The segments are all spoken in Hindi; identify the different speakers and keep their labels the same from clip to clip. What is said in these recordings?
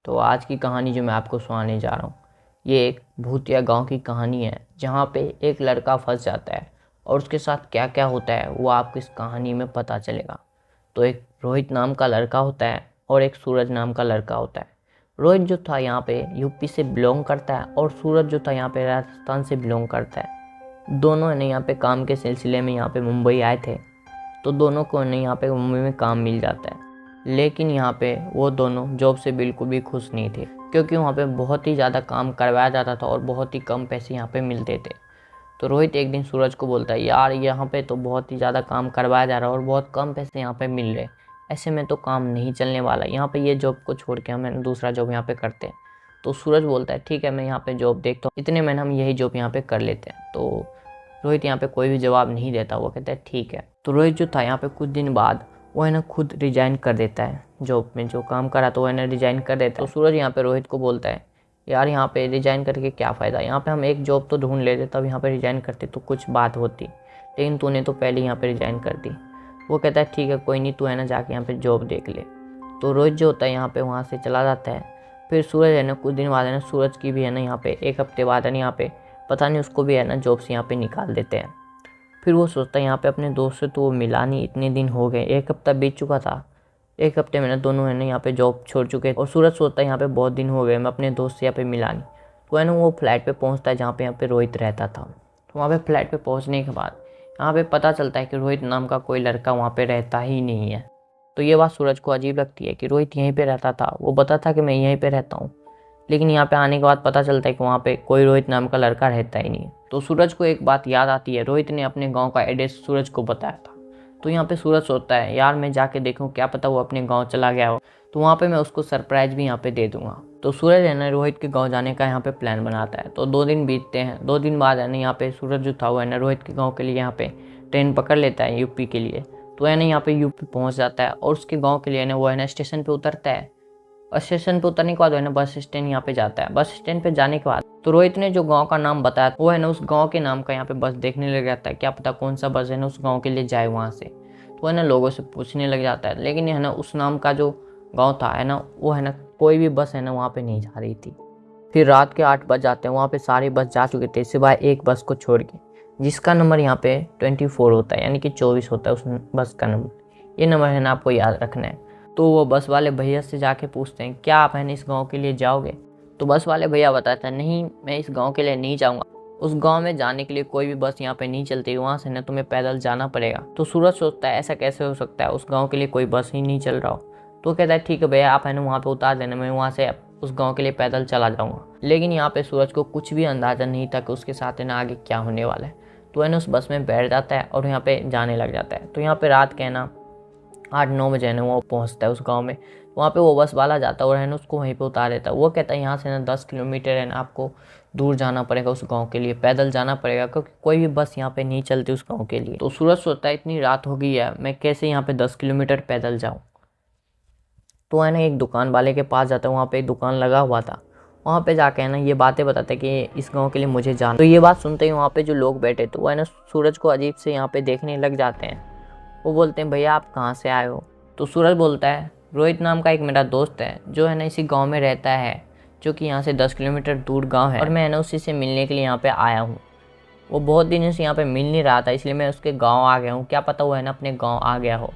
Speaker 1: तो आज की कहानी जो मैं आपको सुनाने जा रहा हूँ, ये एक भूतिया गांव की कहानी है जहाँ पे एक लड़का फंस जाता है और उसके साथ क्या क्या होता है वो आपको इस कहानी में पता चलेगा। तो एक रोहित नाम का लड़का होता है और एक सूरज नाम का लड़का होता है। रोहित जो था यहाँ पे यूपी से बिलोंग करता है और सूरज जो था यहाँ पे राजस्थान से बिलोंग करता है। दोनों ने यहाँ पे काम के सिलसिले में यहाँ पे मुंबई आए थे, तो दोनों को ने यहाँ पे मुंबई में काम मिल जाता है। लेकिन यहाँ पे वो दोनों जॉब से बिल्कुल भी खुश नहीं थे, क्योंकि वहाँ पे बहुत ही ज़्यादा काम करवाया जाता था और बहुत ही कम पैसे यहाँ पे मिलते थे। तो रोहित एक दिन सूरज को बोलता है, यार यहाँ पे तो बहुत ही ज़्यादा काम करवाया जा रहा है और बहुत कम पैसे यहाँ पे मिल रहे, ऐसे में तो काम नहीं चलने वाला, यहाँ पे ये जॉब को छोड़ के हम दूसरा जॉब यहाँ पे करते हैं। तो सूरज बोलता है, ठीक है मैं यहाँ पे जॉब देखता हूँ, इतने में हम यही जॉब यहाँ पे कर लेते हैं। तो रोहित यहाँ पे कोई भी जवाब नहीं देता, वो कहता है ठीक है। तो रोहित जो था यहाँ पे कुछ दिन बाद वो है ना खुद रिजाइन कर देता है, जॉब में जो काम करा तो वो है ना रिजाइन कर देता है। तो सूरज यहाँ पे रोहित को बोलता है, यार यहाँ पे रिजाइन करके क्या फ़ायदा, यहाँ पे हम एक जॉब तो ढूंढ लेते, तब यहाँ पे रिजाइन करते तो कुछ बात होती, लेकिन तूने तो पहले यहाँ पे रिजाइन कर दी। वो कहता है ठीक है कोई नहीं, तू है ना जाके यहाँ पे जॉब देख ले। तो रोहित जो होता है यहाँ पे वहाँ से चला जाता है। फिर सूरज है ना कुछ दिन बाद है ना सूरज की भी है ना यहाँ पे एक हफ्ते बाद है ना यहाँ पे पता नहीं उसको भी है ना जॉब से यहाँ पे निकाल देते हैं। फिर वो सोचता है यहाँ पे अपने दोस्त से तो वो मिला नहीं, इतने दिन हो गए, एक हफ्ता बीत चुका था, एक हफ्ते में ना दोनों है ना यहाँ पे जॉब छोड़ चुके। और सूरज सोचता है यहाँ पे बहुत दिन हो गए, मैं अपने दोस्त से यहाँ पे मिला नहीं। तो है ना वो फ्लैट पे पहुँचता है जहाँ पे यहाँ पे रोहित रहता था। तो वहाँ पे फ्लैट पे पहुँचने के बाद यहाँ पे पता चलता है कि रोहित नाम का कोई लड़का वहाँ पे रहता ही नहीं है। तो ये बात सूरज को अजीब लगती है कि रोहित यहीं पे रहता था, वो बताता कि मैं यहीं पे रहता हूँ, लेकिन यहाँ पे आने के बाद पता चलता है कि वहाँ पे कोई रोहित नाम का लड़का रहता ही नहीं है। तो सूरज को एक बात याद आती है, रोहित ने अपने गांव का एड्रेस सूरज को बताया था। तो यहाँ पे सूरज सोचता है, यार मैं जाके देखूँ, क्या पता वो अपने गांव चला गया हो, तो वहाँ पे मैं उसको सरप्राइज भी यहाँ पे दे दूंगा। तो सूरज है ना रोहित के गाँव जाने का यहाँ पे प्लान बनाता है। तो 2 दिन बीतते हैं, 2 दिन बाद है ना यहाँ पे सूरज जो था वो है ना रोहित के गाँव के लिए यहाँ पे ट्रेन पकड़ लेता है यूपी के लिए। तो है ना यहाँ पे यूपी पहुँच जाता है और उसके गाँव के लिए ना वो है ना स्टेशन पे उतरता है। और स्टेशन पे उतरने के बाद है ना बस स्टैंड यहाँ पे जाता है। बस स्टैंड पे जाने के बाद तो रोहित ने जो गांव का नाम बताया वो है ना उस गांव के नाम का यहाँ पे बस देखने लग जाता है, क्या पता कौन सा बस है ना उस गांव के लिए जाए वहाँ से। तो है ना लोगों से पूछने लग जाता है, लेकिन है ना उस नाम का जो गाँव था है ना वो है ना कोई भी बस है ना वहाँ पे नहीं जा रही थी। फिर रात के 8 बज जाते हैं, वहाँ पे सारी बस जा चुके थे सिवाय एक बस को छोड़ के, जिसका नंबर यहाँ पे 24 होता है, यानी कि 24 होता है उस बस का नंबर। ये नंबर है ना आपको याद रखना है। तो वो बस वाले भैया से जाके पूछते हैं, क्या आप है ना इस गांव के लिए जाओगे। तो बस वाले भैया बताता है, नहीं मैं इस गांव के लिए नहीं जाऊंगा, उस गांव में जाने के लिए कोई भी बस यहाँ पे नहीं चलती, वहाँ से ना तुम्हें पैदल जाना पड़ेगा। तो सूरज सोचता है ऐसा कैसे हो सकता है, उस गाँव के लिए कोई बस ही नहीं चल रहा हो। तो कहता है ठीक है भैया आप है ना वहाँ पे उतार देना, मैं वहाँ से उस गाँव के लिए पैदल चला जाऊँगा। लेकिन यहाँ पे सूरज को कुछ भी अंदाजा नहीं था कि उसके साथ है ना आगे क्या होने वाला है। तो है ना उस बस में बैठ जाता है और यहाँ पे जाने लग जाता है। तो यहाँ पे रात के है ना 8-9 बजे ना वो पहुंचता है उस गांव में। वहाँ पे वो बस वाला जाता है और है ना उसको वहीं पे उतार देता है। वो कहता है यहाँ से ना 10 किलोमीटर है ना आपको दूर जाना पड़ेगा उस गांव के लिए, पैदल जाना पड़ेगा, क्योंकि कोई भी बस यहाँ पे नहीं चलती उस गांव के लिए। तो सूरज सोचता है इतनी रात हो गई है, मैं कैसे यहाँ पे 10 किलोमीटर पैदल जाऊँ। तो है ना एक दुकान वाले के पास जाता है, वहाँ पे एक दुकान लगा हुआ था, वहाँ पे जाके है ना ये बातें बताते हैं कि इस गांव के लिए मुझे जाना। तो ये बात सुनते ही वहाँ पे जो लोग बैठे थे वो है ना सूरज को अजीब से यहाँ पे देखने लग जाते हैं। वो बोलते हैं, भैया आप कहाँ से आए हो। तो सूरज बोलता है, रोहित नाम का एक मेरा दोस्त है जो है ना इसी गांव में रहता है, जो कि यहाँ से 10 किलोमीटर दूर गांव है, और मैं है ना उसी से मिलने के लिए यहाँ पे आया हूँ। वो बहुत दिनों से यहाँ पे मिल नहीं रहा था, इसलिए मैं उसके गांव आ गया हूँ, क्या पता वो है ना अपने गांव आ गया हो।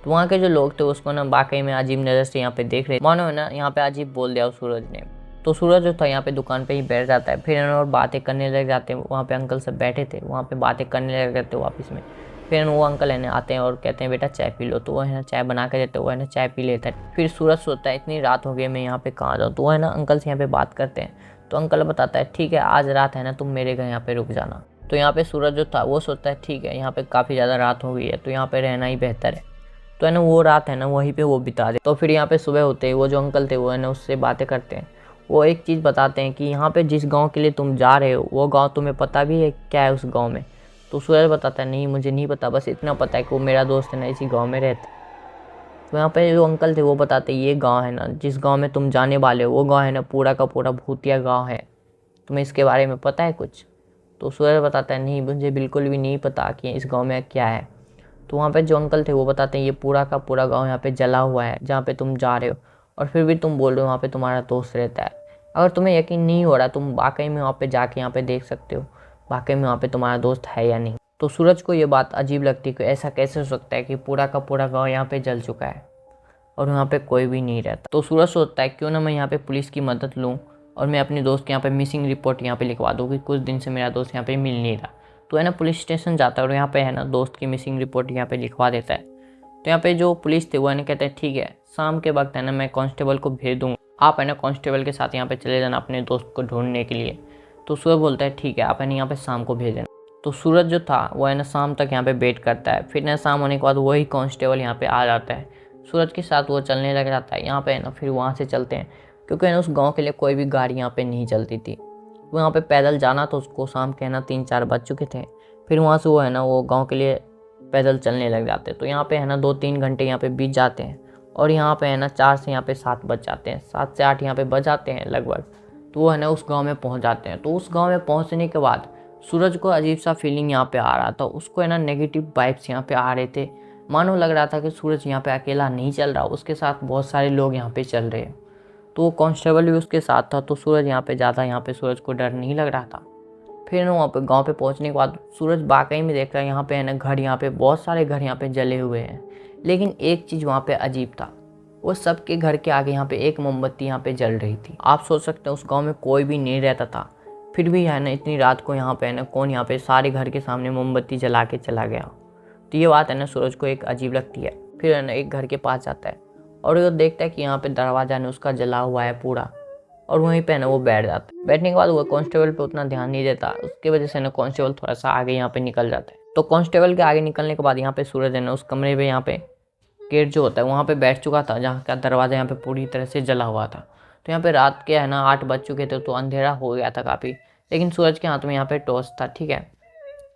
Speaker 1: तो वहाँ के जो लोग थे उसको ना वाकई में अजीब नज़र से यहाँ पे देख रहे, मानो है ना यहाँ पे अजीब बोल दिया सूरज ने। तो सूरज जो था यहाँ पे दुकान पे ही बैठ जाता है, फिर और बातें करने लग जाते हैं। वहाँ पे अंकल सब बैठे थे, वहाँ पे बातें करने लग जाते वापस में। फिर वो अंकल है ना आते हैं और कहते हैं बेटा चाय पी लो। तो वो है ना चाय बना के देते, वो है ना चाय पी लेता है। फिर सूरज सोचता है इतनी रात हो गई, मैं यहाँ पे कहाँ जाऊँ। तो वो है ना अंकल से यहाँ पे बात करते हैं। तो अंकल बताता है ठीक है आज रात है ना तुम मेरे घर यहाँ पे रुक जाना। तो यहाँ पे सूरज जो था वो सोचता है ठीक है यहाँ पे काफ़ी ज़्यादा रात हो गई है, तो यहाँ पे रहना ही बेहतर है। तो है ना वो रात है ना वहीं पे वो बिता दे। तो फिर यहाँ पे सुबह होते ही वो जो अंकल थे वो है ना उससे बातें करते हैं। वो एक चीज़ बताते हैं कि यहाँ पे जिस गांव के लिए तुम जा रहे हो वो गांव तुम्हें पता भी है क्या है उस गांव में। तो सूरज बताता है नहीं मुझे नहीं पता, बस इतना पता है कि वो मेरा दोस्त है ना इसी गांव में रहता है। तो यहाँ पे जो अंकल थे वो बताते ये गांव है ना जिस गांव में तुम जाने वाले हो वो गांव है ना पूरा का पूरा भूतिया गांव है, तुम्हें इसके बारे में पता है कुछ। तो सूरज बताता है नहीं मुझे बिल्कुल भी नहीं पता कि इस गाँव में क्या है। तो वहाँ पे जो अंकल थे वो बताते हैं ये पूरा का पूरा गांव यहाँ पे जला हुआ है जहाँ पे तुम जा रहे हो, और फिर भी तुम बोल रहे हो वहाँ पे तुम्हारा दोस्त रहता है। अगर तुम्हें यकीन नहीं हो रहा, तुम वाकई में वहाँ पे जाके यहाँ पे देख सकते हो वाकई में वहाँ पे तुम्हारा दोस्त है या नहीं। तो सूरज को ये बात अजीब लगती है कि ऐसा कैसे हो सकता है कि पूरा का पूरा गाँव यहाँ पे जल चुका है और वहाँ पे कोई भी नहीं रहता। तो सूरज सोचता है क्यों ना मैं यहाँ पे पुलिस की मदद लूँ और मैं अपने दोस्त के यहाँ पे मिसिंग रिपोर्ट यहाँ पे लिखवा दूँ कि कुछ दिन से मेरा दोस्त यहाँ पे मिल नहीं रहा। तो है ना पुलिस स्टेशन जाता है और यहाँ पे है ना दोस्त की मिसिंग रिपोर्ट यहाँ पे लिखवा देता है। तो यहाँ पे जो पुलिस थे वो है ना कहते हैं ठीक है, शाम के वक्त है ना मैं कांस्टेबल को भेज दूँगा, आप है ना कांस्टेबल के साथ यहाँ पे चले जाना अपने दोस्त को ढूंढने के लिए। तो सूरज बोलता है ठीक है, आप है ना यहाँ पे शाम को भेज देना। तो सूरज जो था वो है ना शाम तक यहाँ पे वेट करता है। फिर ना शाम होने के बाद वही कांस्टेबल यहाँ पे आ जाता है, सूरज के साथ वो चलने लग जाता है। यहाँ पे है ना फिर वहाँ से चलते हैं क्योंकि है ना उस गांव के लिए कोई भी गाड़ी यहाँ पे नहीं चलती थी। वो यहाँ पे पैदल जाना तो उसको शाम के है ना 3-4 बज चुके थे। फिर वहाँ से वो है ना वो गांव के लिए पैदल चलने लग जाते। तो यहाँ पे है ना 2-3 घंटे यहाँ पे बीत जाते हैं और यहाँ पे है ना 4 से यहाँ पे 7 बज जाते हैं, 7 से 8 यहाँ पे बज जाते हैं लगभग। तो वो है ना उस गाँव में पहुँच जाते हैं। तो उस गाँव में पहुँचने के बाद सूरज को अजीब सा फीलिंग यहाँ पे आ रहा था, उसको है ना नेगेटिव वाइब्स यहाँ पे आ रहे थे। मानो लग रहा था कि सूरज यहाँ पे अकेला नहीं चल रहा, उसके साथ बहुत सारे लोग यहाँ पे चल रहे हैं। तो वो कांस्टेबल भी उसके साथ था। तो सूरज यहाँ पे ज़्यादा यहाँ पे सूरज को डर नहीं लग रहा था। फिर वहाँ पे गांव पे पहुँचने के बाद सूरज वाकई में देख रहा है यहाँ पे है ना घर, यहाँ पे बहुत सारे घर यहाँ पे जले हुए हैं। लेकिन एक चीज़ वहाँ पे अजीब था, वो सबके घर के आगे यहाँ पे एक मोमबत्ती यहाँ पे जल रही थी। आप सोच सकते हैं उस गाँव में कोई भी नहीं रहता था, फिर भी है ना इतनी रात को यहाँ पे है ना कौन यहाँ पे सारे घर के सामने मोमबत्ती जला के चला गया। तो ये बात है ना सूरज को एक अजीब लगती है। फिर है ना एक घर के पास जाता है और वो देखता है कि यहाँ पे दरवाज़ा ने उसका जला हुआ है पूरा, और वहीं पे ना वो बैठ जाता है। बैठने के बाद वो कांस्टेबल पे उतना ध्यान नहीं देता, उसकी वजह से ना कांस्टेबल थोड़ा सा आगे यहाँ पे निकल जाता है। तो कांस्टेबल के आगे निकलने के बाद यहाँ पे सूरज है ना उस कमरे पे यहाँ पे गेट जो होता है वहाँ पे बैठ चुका था, जहाँ का दरवाज़ा यहाँ पे पूरी तरह से जला हुआ था। तो यहाँ पे रात के है ना 8 बज चुके थे, तो अंधेरा हो गया था काफ़ी। लेकिन सूरज के हाथ में यहाँ पे टॉर्च था, ठीक है,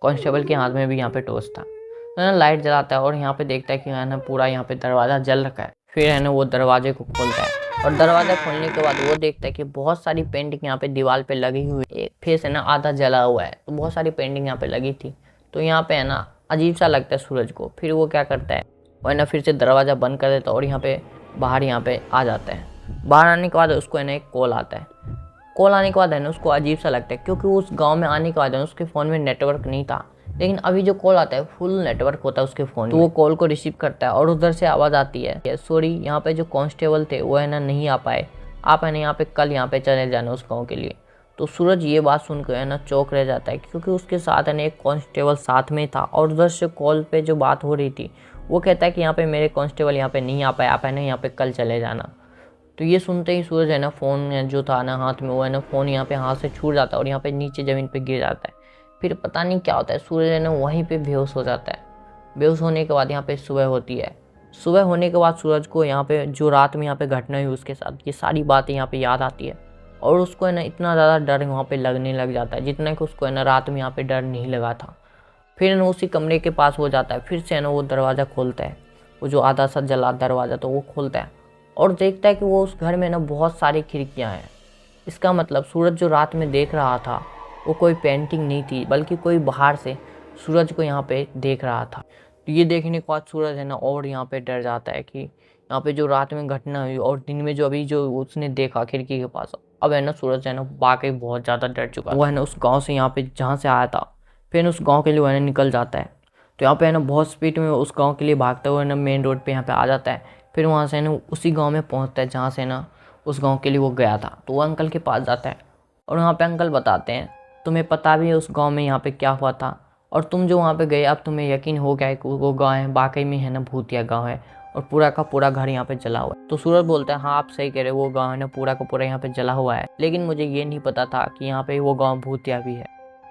Speaker 1: कांस्टेबल के हाथ में भी यहाँ पे टॉर्च था। तो ना लाइट जलाता है और यहाँ पे देखता है कि है ना पूरा यहाँ पे दरवाज़ा जल रखा है। फिर है ना वो दरवाजे को खोलता है और दरवाज़ा खोलने के बाद वो देखता है कि बहुत सारी पेंटिंग यहाँ पे दीवार पे लगी हुई है। एक फेस है ना आधा जला हुआ है, तो बहुत सारी पेंटिंग यहाँ पे लगी थी। तो यहाँ पे है ना अजीब सा लगता है सूरज को। फिर वो क्या करता है, वो है ना फिर से दरवाज़ा बंद कर देता है और यहाँ पे बाहर यहाँ पे आ जाता है। बाहर आने के बाद उसको है ना एक कॉल आता है। कॉल आने के बाद है ना उसको अजीब सा लगता है, क्योंकि उस गांव में आने के बाद है ना उसके फ़ोन में नेटवर्क नहीं था। लेकिन अभी जो कॉल आता है फुल नेटवर्क होता है उसके फ़ोन में। तो वो कॉल को रिसीव करता है और उधर से आवाज़ आती है, सॉरी यहाँ पे जो कांस्टेबल थे वो है ना नहीं आ पाए, आप है ना यहाँ पे कल यहाँ पे चले जाना उस गाँव के लिए। तो सूरज ये बात सुनकर है ना चौंक रह जाता है, क्योंकि उसके साथ है ना एक कांस्टेबल साथ में था और उधर से कॉल पे जो बात हो रही थी वो कहता है कि यहाँ पे मेरे कांस्टेबल यहाँ पे नहीं आ पाए, आप है ना यहाँ पे कल चले जाना। तो ये सुनते ही सूरज है ना फ़ोन जो था ना हाथ में, वो है ना फ़ोन यहाँ पे हाथ से छूट जाता है और यहाँ पे नीचे ज़मीन पे गिर जाता है। फिर पता नहीं क्या होता है, सूरज है ना वहीं पे बेहोश हो जाता है। बेहोश होने के बाद यहाँ पे सुबह होती है। सुबह होने के बाद सूरज को यहाँ पे जो रात में यहाँ पे घटना हुई उसके साथ ये सारी बातें यहाँ पे याद आती है और उसको है ना इतना ज़्यादा डर वहाँ पे लगने लग जाता है जितना कि उसको है ना रात में यहाँ पे डर नहीं लगा था। फिर ना उसी कमरे के पास हो जाता है, फिर से है ना वो दरवाज़ा खोलता है, वो जो आधा सा जला दरवाज़ा तो वो खोलता है और देखता है कि वो उस घर में ना बहुत सारी खिड़कियाँ हैं। इसका मतलब सूरज जो रात में देख रहा था वो कोई पेंटिंग नहीं थी, बल्कि कोई बाहर से सूरज को यहाँ पे देख रहा था। तो ये देखने के बाद सूरज है ना और यहाँ पे डर जाता है कि यहाँ पे जो रात में घटना हुई और दिन में जो अभी जो उसने देखा खिड़की के पास, अब है ना सूरज है ना वाकई बहुत ज़्यादा डर चुका। वो है ना उस गाँव से यहाँ पे जहाँ से आया था फिर उस गाँव के लिए वो है ना निकल जाता है। तो यहाँ पे है ना बहुत स्पीड में उस गाँव के लिए भागता हुआ ना मेन रोड पर यहाँ पे आ जाता है। फिर वहाँ से ना उसी गाँव में पहुँचता है जहाँ से ना उस गाँव के लिए वो गया था। तो वो अंकल के पास जाता है और वहाँ पे अंकल बताते हैं तुम्हें पता भी है उस गांव में यहाँ पे क्या हुआ था, और तुम जो वहाँ पे गए अब तुम्हें यकीन हो गया है कि वो गांव है वाकई में है ना भूतिया गांव है और पूरा का पूरा घर यहाँ पे जला हुआ है। तो सूरज बोलता है हाँ आप सही कह रहे हो, वो गांव है ना पूरा का पूरा यहाँ पे जला हुआ है, लेकिन मुझे ये नहीं पता था कि यहाँ पे वो गाँव भूतिया भी है।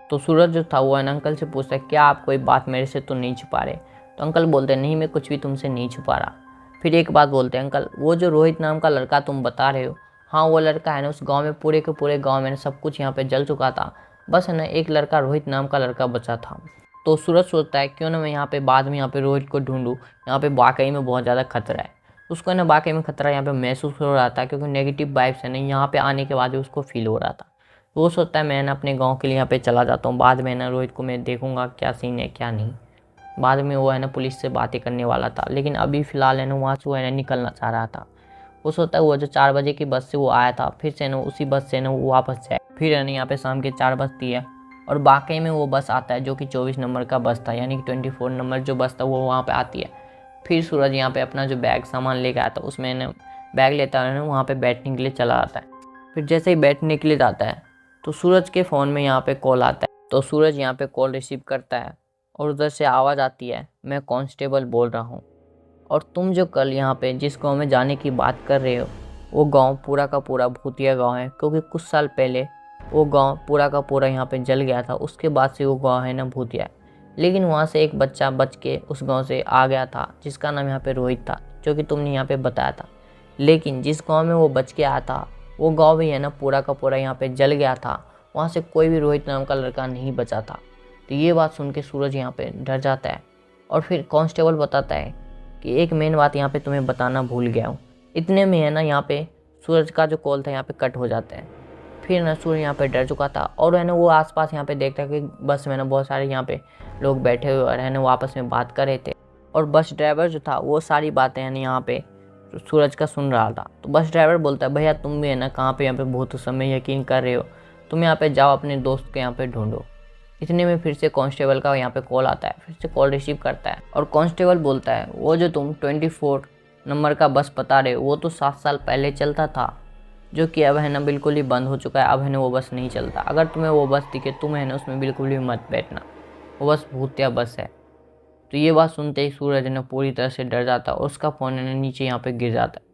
Speaker 1: तो सूरज जो था वो है ना अंकल से पूछता है क्या आप कोई बात मेरे से तो नहीं छुपा रहे। तो अंकल बोलते हैं नहीं मैं कुछ भी तुमसे नहीं छुपा रहा। फिर एक बात बोलते हैं अंकल वो जो रोहित नाम का लड़का तुम बता रहे हो, हाँ वो लड़का है ना उस गाँव में पूरे के पूरे गाँव में सब कुछ यहाँ पे जल चुका था, बस है ना एक लड़का रोहित नाम का लड़का बचा था। तो सूरज सोचता है क्यों ना मैं यहाँ पे बाद में यहाँ पे रोहित को ढूंढूं, यहाँ पे वाकई में बहुत ज़्यादा खतरा है। उसको है ना वाकई में खतरा यहाँ पे महसूस हो रहा था, क्योंकि नेगेटिव वाइब्स है ना यहाँ पे आने के बाद उसको फील हो रहा था। तो वो सोचता है मैं ना अपने गाँव के लिए यहाँ पे चला जाता हूँ, बाद में ना रोहित को मैं देखूँगा क्या सीन है क्या नहीं। बाद में वो है ना पुलिस से बातें करने वाला था, लेकिन अभी फ़िलहाल है ना वहाँ से वो है ना निकलना चाह रहा था। हो सकता है वो जो 4 बजे की बस से वो आया था, फिर से ना उसी बस से ना वो वापस जाए। फिर है ना यहाँ पे शाम के 4 बजती है और वाकई में वो बस आता है जो कि 24 नंबर का बस था, यानी कि 24 नंबर जो बस था वो वहाँ पे आती है। फिर सूरज यहाँ पे अपना जो बैग सामान लेकर आया था उसमें ना बैग लेता है, वहाँ पे बैठने के लिए चला आता है। फिर जैसे ही बैठने के लिए जाता है तो सूरज के फ़ोन में यहाँ पे कॉल आता है। तो सूरज यहाँ पे कॉल रिसीव करता है और उधर से आवाज़ आती है, मैं कांस्टेबल बोल रहा हूँ, और तुम जो कल यहाँ पे जिस गांव में जाने की बात कर रहे हो वो गांव पूरा का पूरा भूतिया गांव है, क्योंकि कुछ साल पहले वो गांव पूरा का पूरा यहाँ पे जल गया था। उसके बाद से वो गांव है ना भूतिया है। लेकिन वहाँ से एक बच्चा बच के उस गांव से आ गया था जिसका नाम यहाँ पे रोहित था, जो कि तुमने यहाँ पे बताया था। लेकिन जिस गाँव में वो बच के आया था वो गाँव भी है ना पूरा का पूरा यहाँ पे जल गया था। वहाँ से कोई भी रोहित नाम का लड़का नहीं बचा था। तो ये बात सुन के सूरज यहाँ पे डर जाता है और फिर कांस्टेबल बताता है कि एक मेन बात यहाँ पे तुम्हें बताना भूल गया हूँ। इतने में है ना यहाँ पे सूरज का जो कॉल था यहाँ पे कट हो जाता है। फिर ना सूरज यहाँ पे डर चुका था और है ना वो आसपास यहाँ पे देखता है कि बस में ना बहुत सारे यहाँ पे लोग बैठे हुए और है ना वो आपस में बात कर रहे थे, और बस ड्राइवर जो था वो सारी बातें है ना यहाँ पे सूरज का सुन रहा था। तो बस ड्राइवर बोलता है, भैया तुम भी है ना कहाँ पे यहाँ पे बहुत समय यकीन कर रहे हो, तुम यहाँ पे जाओ अपने दोस्त के यहाँ पे ढूंढो। इतने में फिर से कांस्टेबल का यहाँ पे कॉल आता है, फिर से कॉल रिसीव करता है और कांस्टेबल बोलता है, वो जो तुम 24 नंबर का बस बता रहे हो वो तो 7 साल पहले चलता था, जो कि अब है ना बिल्कुल ही बंद हो चुका है। अब है ना वो बस नहीं चलता। अगर तुम्हें वो बस दिखे तुम है ना उसमें बिल्कुल भी मत बैठना, वो बस भूतिया बस है। तो ये बात सुनते ही सूरज है ना पूरी तरह से डर जाता है और उसका फ़ोन है ना नीचे यहाँ पे गिर जाता है।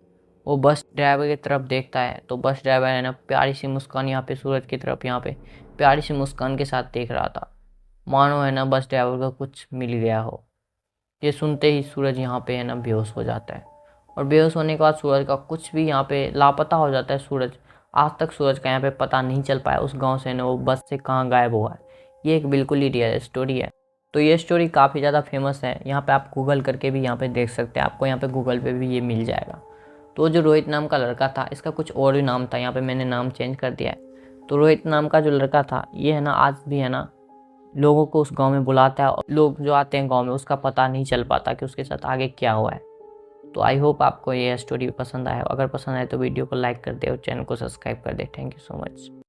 Speaker 1: वो बस ड्राइवर की तरफ देखता है तो बस ड्राइवर है ना प्यारी सी मुस्कान यहाँ पे सूरज की तरफ यहाँ पे प्यारी सी मुस्कान के साथ देख रहा था, मानो है ना बस ड्राइवर को कुछ मिल गया हो। ये सुनते ही सूरज यहाँ पे है ना बेहोश हो जाता है और बेहोश होने के बाद सूरज का कुछ भी यहाँ पे लापता हो जाता है। सूरज आज तक सूरज का यहाँ पे पता नहीं चल पाया उस गांव से ना वो बस से कहाँ गायब हुआ है। ये एक बिल्कुल ही रियल स्टोरी है। तो ये स्टोरी काफ़ी ज़्यादा फेमस है, यहाँ पे आप गूगल करके भी यहाँ पे देख सकते हैं, आपको यहाँ पे गूगल पे भी ये मिल जाएगा। तो जो रोहित नाम का लड़का था इसका कुछ और भी नाम था, यहाँ पे मैंने नाम चेंज कर दिया है। तो रोहित नाम का जो लड़का था ये है ना आज भी है ना लोगों को उस गांव में बुलाता है और लोग जो आते हैं गांव में उसका पता नहीं चल पाता कि उसके साथ आगे क्या हुआ है। तो आई होप आपको ये स्टोरी पसंद आया। अगर पसंद आए तो वीडियो को लाइक कर दे और चैनल को सब्सक्राइब कर दे। Thank you so much.